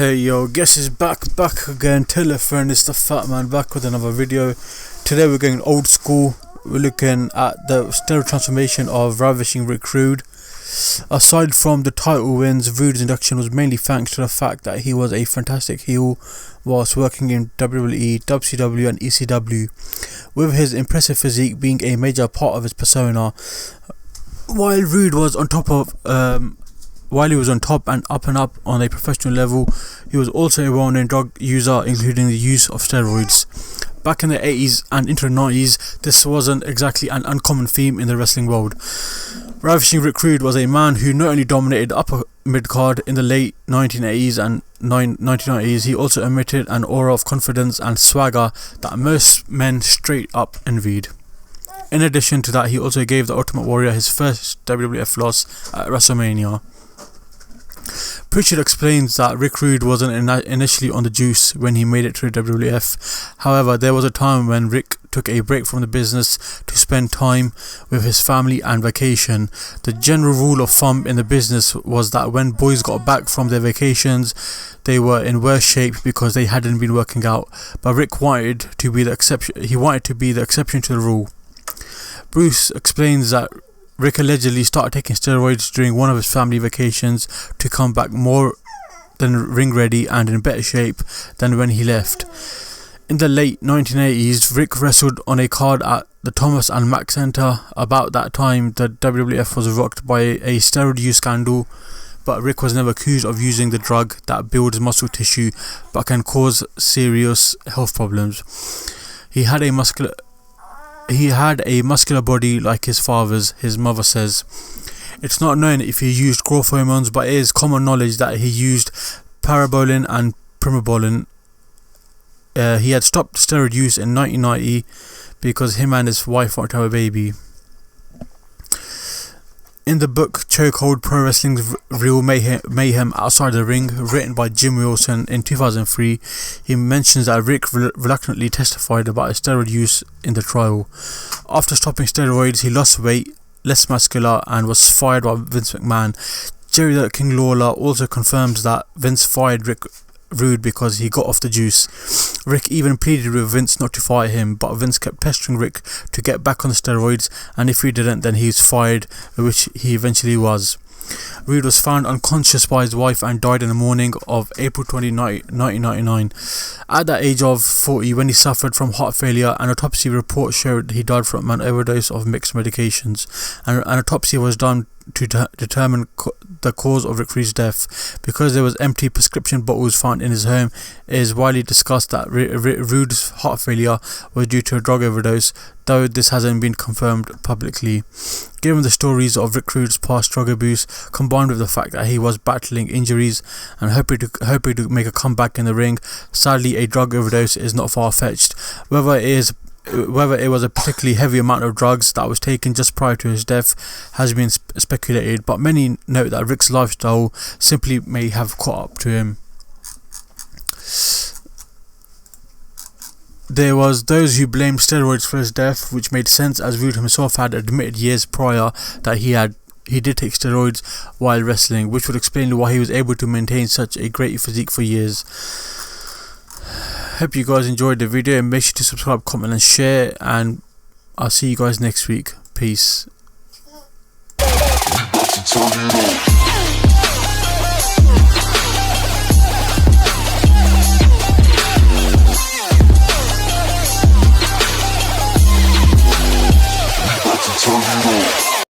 Hey yo, guess is back again. Tell a friend, it's TheFatMan back with another video. Today we're going old school. We're looking at the steroid transformation of Ravishing Rick Rude. Aside from the title wins, Rude's induction was mainly thanks to the fact that he was a fantastic heel whilst working in WWE, WCW and ECW, with his impressive physique being a major part of his persona. While Rude was on top and up on a professional level, he was also a well-known drug user, including the use of steroids. Back in the 80s and into the 90s, this wasn't exactly an uncommon theme in the wrestling world. Ravishing Rick Rude was a man who not only dominated the upper mid-card in the late 1980s and 1990s, he also emitted an aura of confidence and swagger that most men straight up envied. In addition to that, he also gave the Ultimate Warrior his first WWF loss at WrestleMania. Pritchard explains that Rick Rude wasn't initially on the juice when he made it to the WWF. However, there was a time when Rick took a break from the business to spend time with his family and vacation. The general rule of thumb in the business was that when boys got back from their vacations, they were in worse shape because they hadn't been working out. But Rick wanted to be the exception. He wanted to be the exception to the rule. Bruce explains that Rick allegedly started taking steroids during one of his family vacations to come back more than ring ready and in better shape than when he left. In the late 1980s, Rick wrestled on a card at the Thomas and Mack Center. About that time, the WWF was rocked by a steroid use scandal, but Rick was never accused of using the drug that builds muscle tissue but can cause serious health problems. He had a muscular body like his father's, his mother says. It's not known if he used growth hormones, but it is common knowledge that he used parabolin and primobolin. He had stopped steroid use in 1990 because him and his wife wanted to have a baby. In the book Chokehold: Pro Wrestling's Real Mayhem Outside the Ring, written by Jim Wilson in 2003, he mentions that Rick reluctantly testified about his steroid use in the trial. After stopping steroids, he lost weight, less muscular, and was fired by Vince McMahon. Jerry the King Lawler also confirms that Vince fired Rick Rude because he got off the juice. Rick even pleaded with Vince not to fire him, but Vince kept pestering Rick to get back on the steroids, and if he didn't, then he was fired, which he eventually was. Rude was found unconscious by his wife and died in the morning of April 29, 1999. At the age of 40, when he suffered from heart failure, an autopsy report showed he died from an overdose of mixed medications. An autopsy was done to determine the cause of Rick Rude's death. Because there was empty prescription bottles found in his home, it is widely discussed that Rude's heart failure was due to a drug overdose, though this hasn't been confirmed publicly. Given the stories of Rick Rude's past drug abuse, combined with the fact that he was battling injuries and hoping to make a comeback in the ring, sadly a drug overdose is not far-fetched. Whether it was a particularly heavy amount of drugs that was taken just prior to his death has been speculated, but many note that Rick's lifestyle simply may have caught up to him. There was those who blamed steroids for his death, which made sense as Rude himself had admitted years prior that he did take steroids while wrestling, which would explain why he was able to maintain such a great physique for years. Hope you guys enjoyed the video, and make sure to subscribe, comment and share, and I'll see you guys next week. Peace. Turn it on.